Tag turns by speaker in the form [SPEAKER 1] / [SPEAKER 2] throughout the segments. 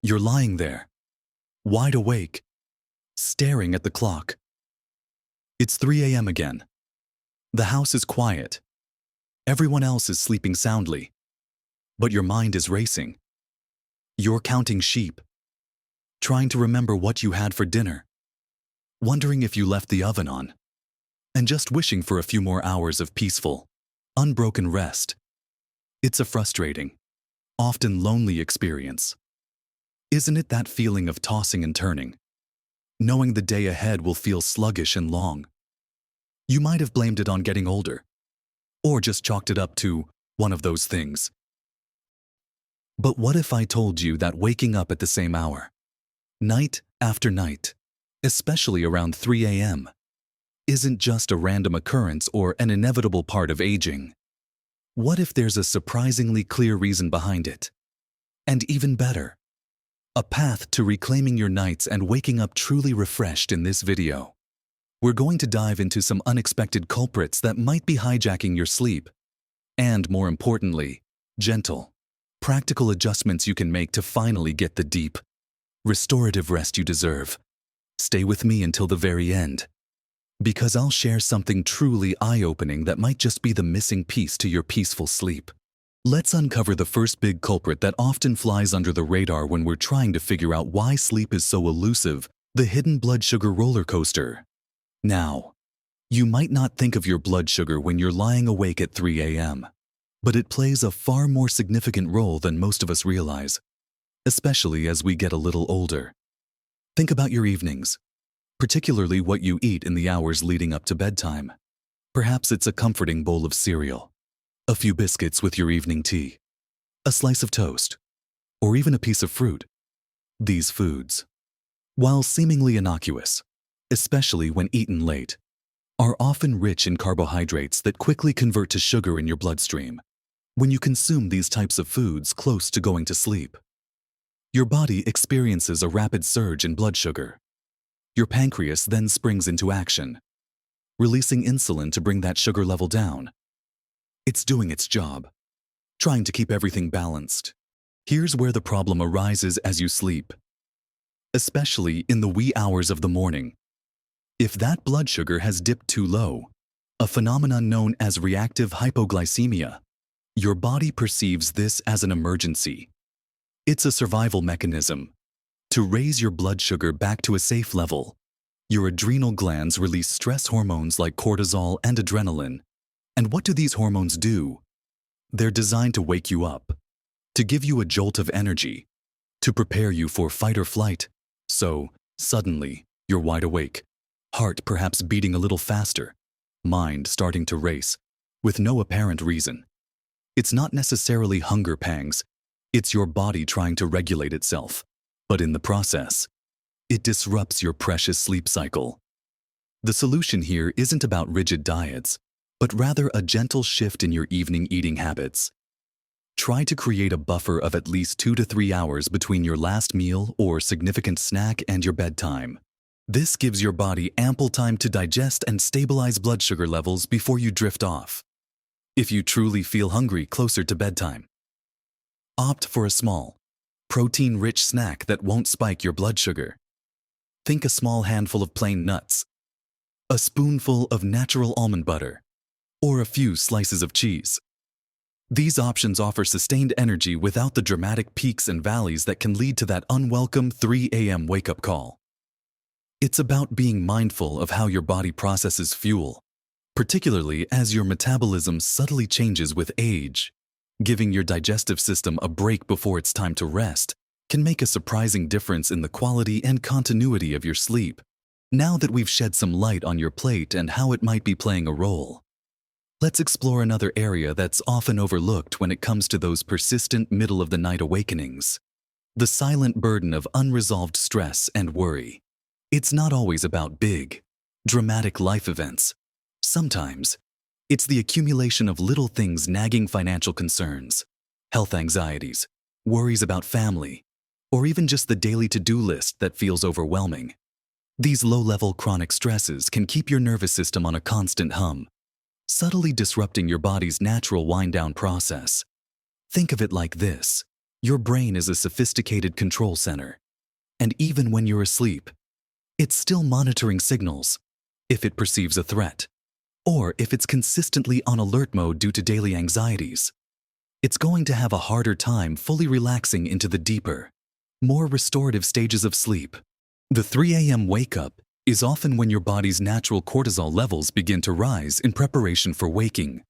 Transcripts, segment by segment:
[SPEAKER 1] You're lying there, wide awake, staring at the clock. It's 3 a.m. again. The house is quiet. Everyone else is sleeping soundly. But your mind is racing. You're counting sheep, trying to remember what you had for dinner, wondering if you left the oven on, and just wishing for a few more hours of peaceful, unbroken rest. It's a frustrating, often lonely experience. Isn't it that feeling of tossing and turning, knowing the day ahead will feel sluggish and long? You might have blamed it on getting older, or just chalked it up to one of those things. But what if I told you that waking up at the same hour, night after night, especially around 3 a.m., isn't just a random occurrence or an inevitable part of aging? What if there's a surprisingly clear reason behind it? And even better, a path to reclaiming your nights and waking up truly refreshed. In this video, we're going to dive into some unexpected culprits that might be hijacking your sleep, and more importantly, gentle, practical adjustments you can make to finally get the deep, restorative rest you deserve. Stay with me until the very end, because I'll share something truly eye-opening that might just be the missing piece to your peaceful sleep. Let's uncover the first big culprit that often flies under the radar when we're trying to figure out why sleep is so elusive: the hidden blood sugar roller coaster. Now, you might not think of your blood sugar when you're lying awake at 3 a.m., but it plays a far more significant role than most of us realize, especially as we get a little older. Think about your evenings, particularly what you eat in the hours leading up to bedtime. Perhaps it's a comforting bowl of cereal, a few biscuits with your evening tea, a slice of toast, or even a piece of fruit. These foods, while seemingly innocuous, especially when eaten late, are often rich in carbohydrates that quickly convert to sugar in your bloodstream. When you consume these types of foods close to going to sleep, your body experiences a rapid surge in blood sugar. Your pancreas then springs into action, releasing insulin to bring that sugar level down. It's doing its job, trying to keep everything balanced. Here's where the problem arises as you sleep, especially in the wee hours of the morning. If that blood sugar has dipped too low, a phenomenon known as reactive hypoglycemia, your body perceives this as an emergency. It's a survival mechanism. To raise your blood sugar back to a safe level, your adrenal glands release stress hormones like cortisol and adrenaline. And what do these hormones do? They're designed to wake you up, to give you a jolt of energy, to prepare you for fight or flight. So, suddenly, you're wide awake, heart perhaps beating a little faster, mind starting to race, with no apparent reason. It's not necessarily hunger pangs, it's your body trying to regulate itself. But in the process, it disrupts your precious sleep cycle. The solution here isn't about rigid diets, but rather a gentle shift in your evening eating habits. Try to create a buffer of at least 2 to 3 hours between your last meal or significant snack and your bedtime. This gives your body ample time to digest and stabilize blood sugar levels before you drift off. If you truly feel hungry closer to bedtime, opt for a small, protein-rich snack that won't spike your blood sugar. Think a small handful of plain nuts, a spoonful of natural almond butter, or a few slices of cheese. These options offer sustained energy without the dramatic peaks and valleys that can lead to that unwelcome 3 a.m. wake-up call. It's about being mindful of how your body processes fuel, particularly as your metabolism subtly changes with age. Giving your digestive system a break before it's time to rest can make a surprising difference in the quality and continuity of your sleep. Now that we've shed some light on your plate and how it might be playing a role, let's explore another area that's often overlooked when it comes to those persistent middle-of-the-night awakenings: the silent burden of unresolved stress and worry. It's not always about big, dramatic life events. Sometimes, it's the accumulation of little things: nagging financial concerns, health anxieties, worries about family, or even just the daily to-do list that feels overwhelming. These low-level chronic stresses can keep your nervous system on a constant hum, subtly disrupting your body's natural wind-down process. Think of it like this: Your brain is a sophisticated control center, and even when you're asleep, it's still monitoring signals if it perceives a threat, or if it's consistently on alert mode due to daily anxieties. It's going to have a harder time fully relaxing into the deeper, more restorative stages of sleep. The 3 a.m. wake-up is often when your body's natural cortisol levels begin to rise in preparation for waking.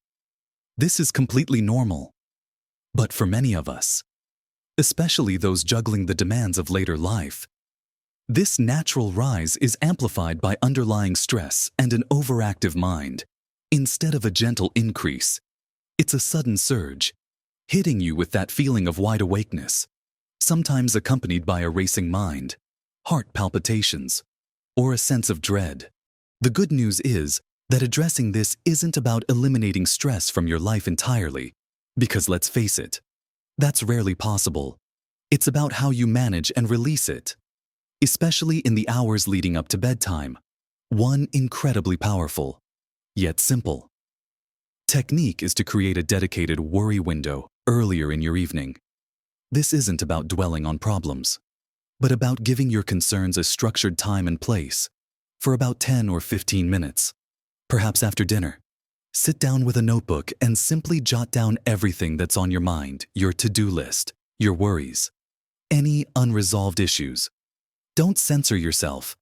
[SPEAKER 1] This is completely normal. But for many of us, especially those juggling the demands of later life, this natural rise is amplified by underlying stress and an overactive mind. Instead of a gentle increase, it's a sudden surge, hitting you with that feeling of wide awakeness, sometimes accompanied by a racing mind, heart palpitations, or a sense of dread. The good news is that addressing this isn't about eliminating stress from your life entirely, because let's face it, that's rarely possible. It's about how you manage and release it, especially in the hours leading up to bedtime. One incredibly powerful, yet simple technique is to create a dedicated worry window earlier in your evening. This isn't about dwelling on problems, but about giving your concerns a structured time and place for about 10 or 15 minutes. Perhaps after dinner, sit down with a notebook and simply jot down everything that's on your mind, your to-do list, your worries, any unresolved issues. Don't censor yourself.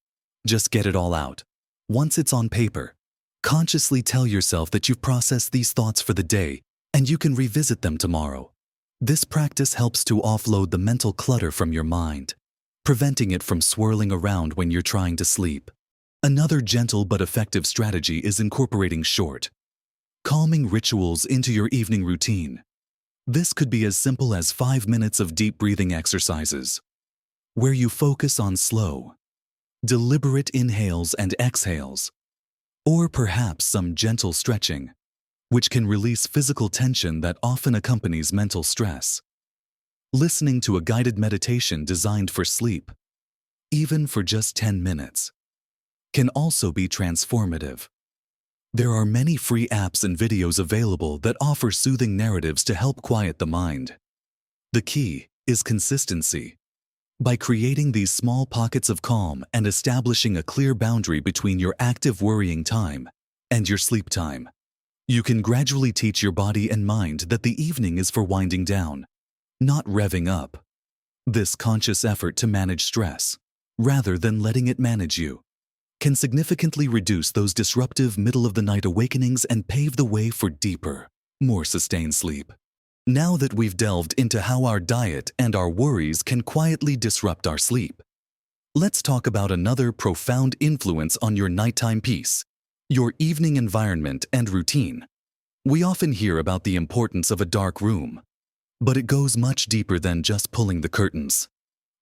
[SPEAKER 1] Just get it all out. Once it's on paper, consciously tell yourself that you've processed these thoughts for the day and you can revisit them tomorrow. This practice helps to offload the mental clutter from your mind, preventing it from swirling around when you're trying to sleep. Another gentle but effective strategy is incorporating short, calming rituals into your evening routine. This could be as simple as 5 minutes of deep breathing exercises, where you focus on slow, deliberate inhales and exhales, or perhaps some gentle stretching, which can release physical tension that often accompanies mental stress. Listening to a guided meditation designed for sleep, even for just 10 minutes, can also be transformative. There are many free apps and videos available that offer soothing narratives to help quiet the mind. The key is consistency. By creating these small pockets of calm and establishing a clear boundary between your active worrying time and your sleep time, you can gradually teach your body and mind that the evening is for winding down, not revving up. This conscious effort to manage stress, rather than letting it manage you, can significantly reduce those disruptive middle-of-the-night awakenings and pave the way for deeper, more sustained sleep. Now that we've delved into how our diet and our worries can quietly disrupt our sleep, let's talk about another profound influence on your nighttime peace, your evening environment and routine. We often hear about the importance of a dark room, but it goes much deeper than just pulling the curtains.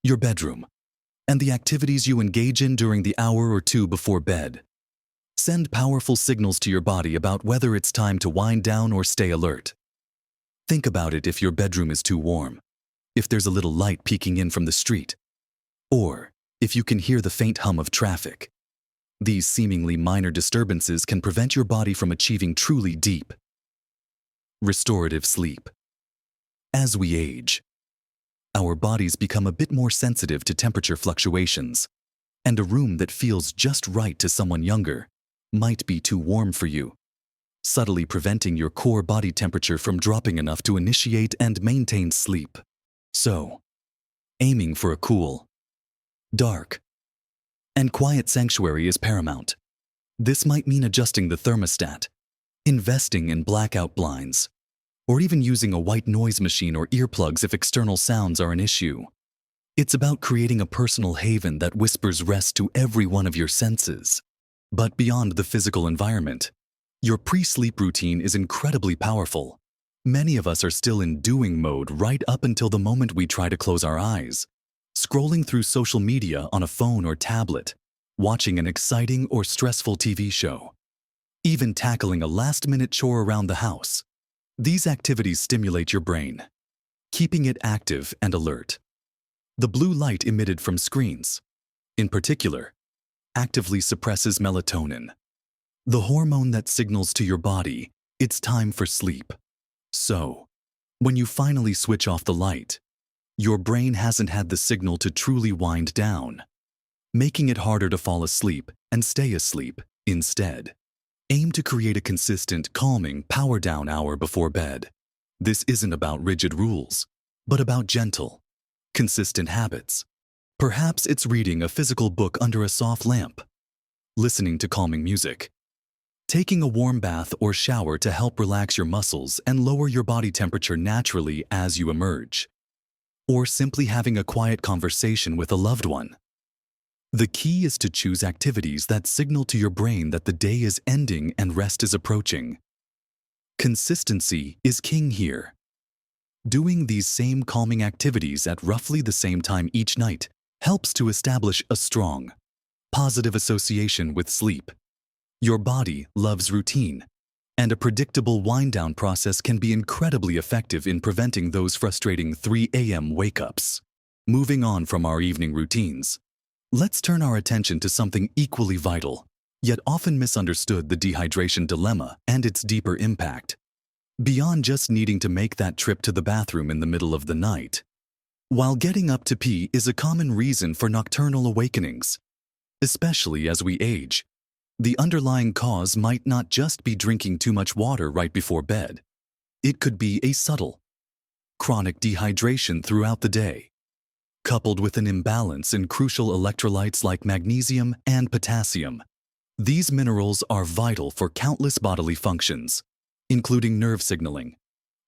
[SPEAKER 1] Your bedroom, and the activities you engage in during the hour or two before bed, send powerful signals to your body about whether it's time to wind down or stay alert. Think about it if your bedroom is too warm, if there's a little light peeking in from the street, or if you can hear the faint hum of traffic. These seemingly minor disturbances can prevent your body from achieving truly deep, restorative sleep. As we age, our bodies become a bit more sensitive to temperature fluctuations, and a room that feels just right to someone younger might be too warm for you, subtly preventing your core body temperature from dropping enough to initiate and maintain sleep. So, aiming for a cool, dark, and quiet sanctuary is paramount. This might mean adjusting the thermostat, investing in blackout blinds, or even using a white noise machine or earplugs if external sounds are an issue. It's about creating a personal haven that whispers rest to every one of your senses. But beyond the physical environment, your pre-sleep routine is incredibly powerful. Many of us are still in doing mode right up until the moment we try to close our eyes, scrolling through social media on a phone or tablet, watching an exciting or stressful TV show, even tackling a last-minute chore around the house. These activities stimulate your brain, keeping it active and alert. The blue light emitted from screens, in particular, actively suppresses melatonin, the hormone that signals to your body it's time for sleep. So, when you finally switch off the light, your brain hasn't had the signal to truly wind down, making it harder to fall asleep and stay asleep instead. Aim to create a consistent, calming power-down hour before bed. This isn't about rigid rules, but about gentle, consistent habits. Perhaps it's reading a physical book under a soft lamp, listening to calming music, taking a warm bath or shower to help relax your muscles and lower your body temperature naturally as you emerge, or simply having a quiet conversation with a loved one. The key is to choose activities that signal to your brain that the day is ending and rest is approaching. Consistency is king here. Doing these same calming activities at roughly the same time each night helps to establish a strong, positive association with sleep. Your body loves routine, and a predictable wind-down process can be incredibly effective in preventing those frustrating 3 a.m. wake-ups. Moving on from our evening routines, let's turn our attention to something equally vital, yet often misunderstood: the dehydration dilemma and its deeper impact. Beyond just needing to make that trip to the bathroom in the middle of the night, while getting up to pee is a common reason for nocturnal awakenings, especially as we age, the underlying cause might not just be drinking too much water right before bed. It could be a subtle, chronic dehydration throughout the day, coupled with an imbalance in crucial electrolytes like magnesium and potassium. These minerals are vital for countless bodily functions, including nerve signaling,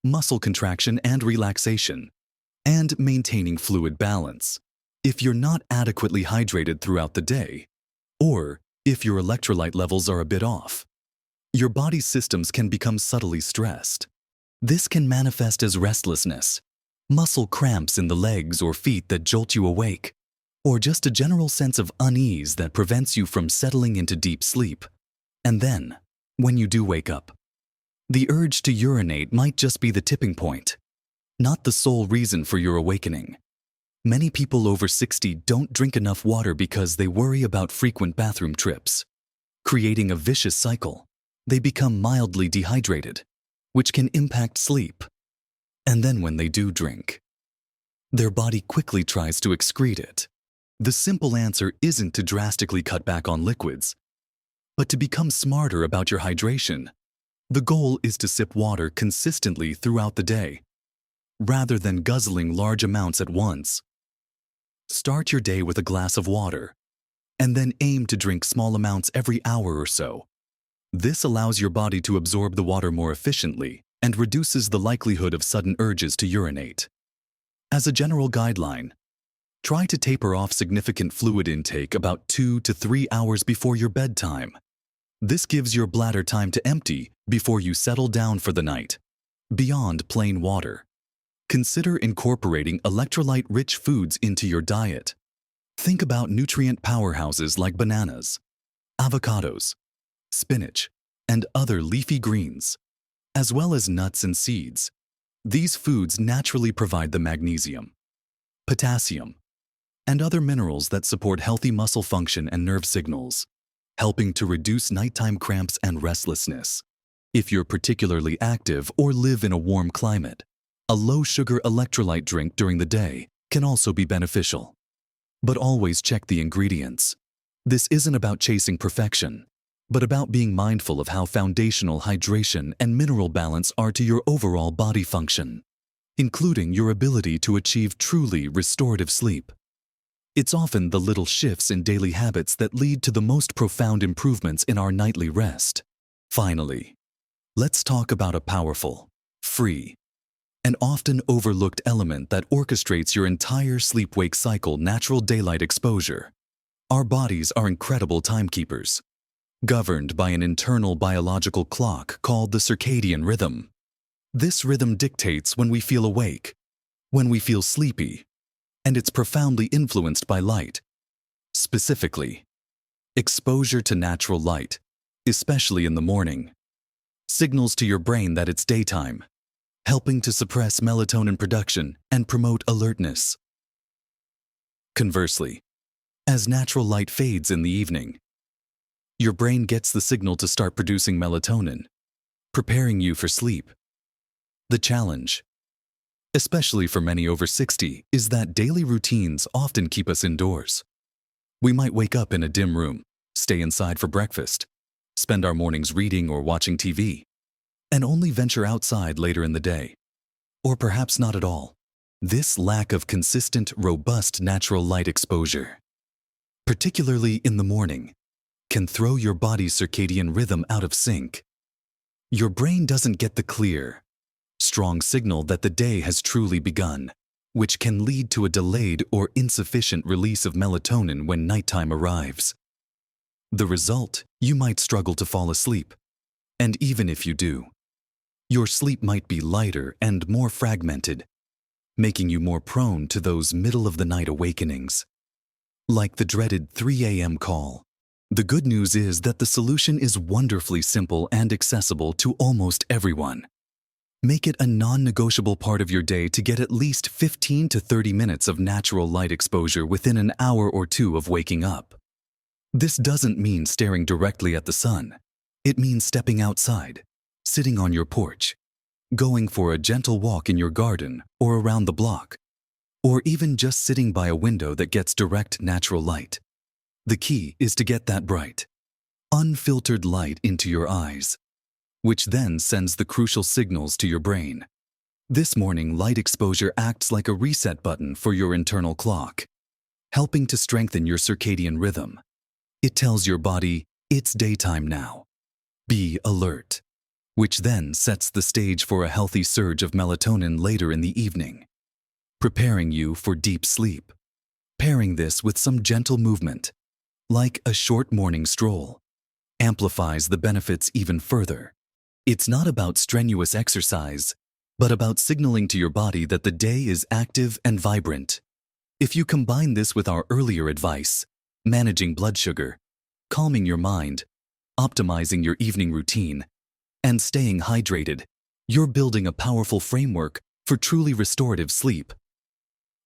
[SPEAKER 1] muscle contraction and relaxation, and maintaining fluid balance. If you're not adequately hydrated throughout the day, or if your electrolyte levels are a bit off, your body's systems can become subtly stressed. This can manifest as restlessness, muscle cramps in the legs or feet that jolt you awake, or just a general sense of unease that prevents you from settling into deep sleep. And then, when you do wake up, the urge to urinate might just be the tipping point, not the sole reason for your awakening. Many people over 60 don't drink enough water because they worry about frequent bathroom trips, creating a vicious cycle. They become mildly dehydrated, which can impact sleep. And then when they do drink, their body quickly tries to excrete it. The simple answer isn't to drastically cut back on liquids, but to become smarter about your hydration. The goal is to sip water consistently throughout the day, rather than guzzling large amounts at once. Start your day with a glass of water, and then aim to drink small amounts every hour or so. This allows your body to absorb the water more efficiently and reduces the likelihood of sudden urges to urinate. As a general guideline, try to taper off significant fluid intake about 2 to 3 hours before your bedtime. This gives your bladder time to empty before you settle down for the night. Beyond plain water, consider incorporating electrolyte-rich foods into your diet. Think about nutrient powerhouses like bananas, avocados, spinach, and other leafy greens, as well as nuts and seeds. These foods naturally provide the magnesium, potassium, and other minerals that support healthy muscle function and nerve signals, helping to reduce nighttime cramps and restlessness. If you're particularly active or live in a warm climate, a low-sugar electrolyte drink during the day can also be beneficial. But always check the ingredients. This isn't about chasing perfection, but about being mindful of how foundational hydration and mineral balance are to your overall body function, including your ability to achieve truly restorative sleep. It's often the little shifts in daily habits that lead to the most profound improvements in our nightly rest. Finally, let's talk about a powerful, free, and often overlooked element that orchestrates your entire sleep-wake cycle: natural daylight exposure. Our bodies are incredible timekeepers, governed by an internal biological clock called the circadian rhythm. This rhythm dictates when we feel awake, when we feel sleepy, and it's profoundly influenced by light. Specifically, exposure to natural light, especially in the morning, signals to your brain that it's daytime, helping to suppress melatonin production and promote alertness. Conversely, as natural light fades in the evening, your brain gets the signal to start producing melatonin, preparing you for sleep. The challenge: especially for many over 60, is that daily routines often keep us indoors. We might wake up in a dim room, stay inside for breakfast, spend our mornings reading or watching TV, and only venture outside later in the day. Or perhaps not at all. This lack of consistent, robust natural light exposure, particularly in the morning, can throw your body's circadian rhythm out of sync. Your brain doesn't get the clear, strong signal that the day has truly begun, which can lead to a delayed or insufficient release of melatonin when nighttime arrives. The result, you might struggle to fall asleep. And even if you do, your sleep might be lighter and more fragmented, making you more prone to those middle-of-the-night awakenings, like the dreaded 3 a.m. call. The good news is that the solution is wonderfully simple and accessible to almost everyone. Make it a non-negotiable part of your day to get at least 15 to 30 minutes of natural light exposure within an hour or two of waking up. This doesn't mean staring directly at the sun. It means stepping outside, sitting on your porch, going for a gentle walk in your garden or around the block, or even just sitting by a window that gets direct natural light. The key is to get that bright, unfiltered light into your eyes, which then sends the crucial signals to your brain. This morning, light exposure acts like a reset button for your internal clock, helping to strengthen your circadian rhythm. It tells your body, it's daytime now. Be alert, which then sets the stage for a healthy surge of melatonin later in the evening, preparing you for deep sleep. Pairing this with some gentle movement, like a short morning stroll, amplifies the benefits even further. It's not about strenuous exercise, but about signaling to your body that the day is active and vibrant. If you combine this with our earlier advice, managing blood sugar, calming your mind, optimizing your evening routine, and staying hydrated, you're building a powerful framework for truly restorative sleep.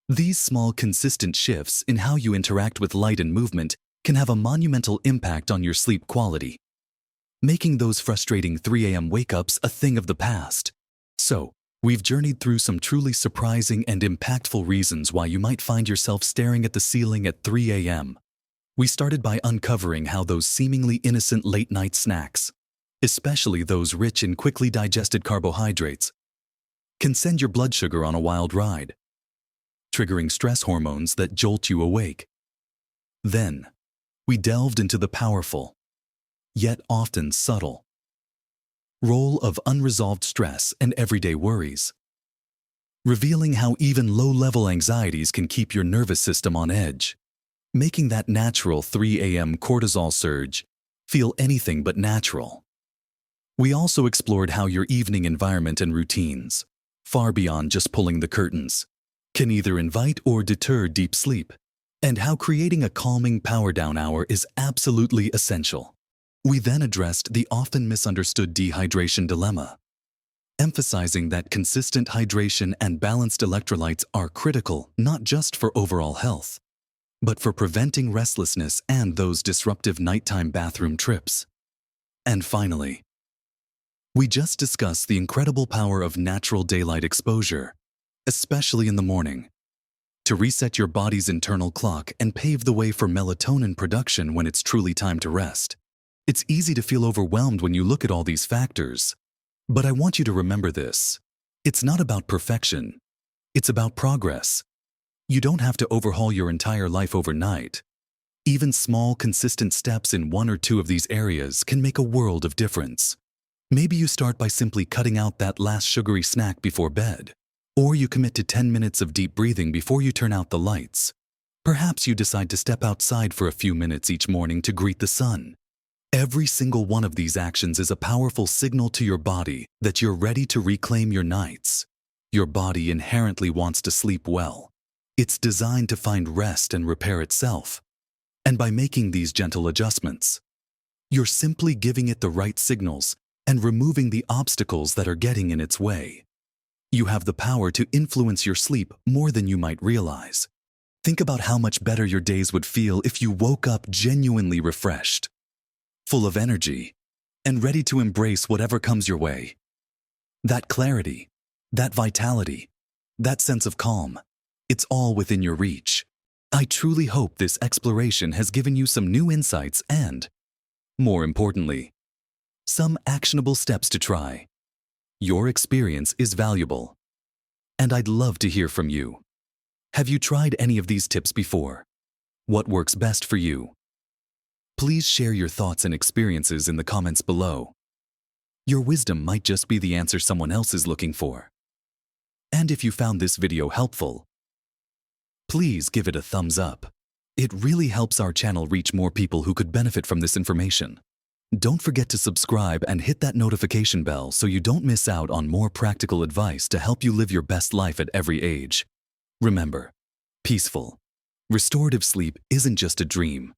[SPEAKER 1] These small, consistent shifts in how you interact with light and movement can have a monumental impact on your sleep quality, making those frustrating 3 a.m. wake-ups a thing of the past. So, we've journeyed through some truly surprising and impactful reasons why you might find yourself staring at the ceiling at 3 a.m. We started by uncovering how those seemingly innocent late-night snacks, especially those rich in quickly digested carbohydrates, can send your blood sugar on a wild ride, triggering stress hormones that jolt you awake. Then, we delved into the powerful, yet often subtle, role of unresolved stress and everyday worries, revealing how even low-level anxieties can keep your nervous system on edge, making that natural 3 a.m. cortisol surge feel anything but natural. We also explored how your evening environment and routines, far beyond just pulling the curtains, can either invite or deter deep sleep, and how creating a calming power-down hour is absolutely essential. We then addressed the often misunderstood dehydration dilemma, emphasizing that consistent hydration and balanced electrolytes are critical not just for overall health, but for preventing restlessness and those disruptive nighttime bathroom trips. And finally, we just discussed the incredible power of natural daylight exposure, especially in the morning, to reset your body's internal clock and pave the way for melatonin production when it's truly time to rest. It's easy to feel overwhelmed when you look at all these factors, but I want you to remember this. It's not about perfection. It's about progress. You don't have to overhaul your entire life overnight. Even small, consistent steps in one or two of these areas can make a world of difference. Maybe you start by simply cutting out that last sugary snack before bed, or you commit to 10 minutes of deep breathing before you turn out the lights. Perhaps you decide to step outside for a few minutes each morning to greet the sun. Every single one of these actions is a powerful signal to your body that you're ready to reclaim your nights. Your body inherently wants to sleep well. It's designed to find rest and repair itself. And by making these gentle adjustments, you're simply giving it the right signals and removing the obstacles that are getting in its way. You have the power to influence your sleep more than you might realize. Think about how much better your days would feel if you woke up genuinely refreshed, full of energy, and ready to embrace whatever comes your way. That clarity, that vitality, That sense of calm. It's all within your reach. I truly hope this exploration has given you some new insights and, more importantly, some actionable steps to try. Your experience is valuable, and I'd love to hear from you. Have you tried any of these tips before? What works best for you? Please share your thoughts and experiences in the comments below. Your wisdom might just be the answer someone else is looking for. And if you found this video helpful, please give it a thumbs up. It really helps our channel reach more people who could benefit from this information. Don't forget to subscribe and hit that notification bell so you don't miss out on more practical advice to help you live your best life at every age. Remember, peaceful, restorative sleep isn't just a dream.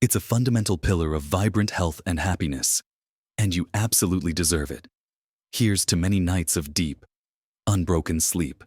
[SPEAKER 1] It's a fundamental pillar of vibrant health and happiness, and you absolutely deserve it. Here's to many nights of deep, unbroken sleep.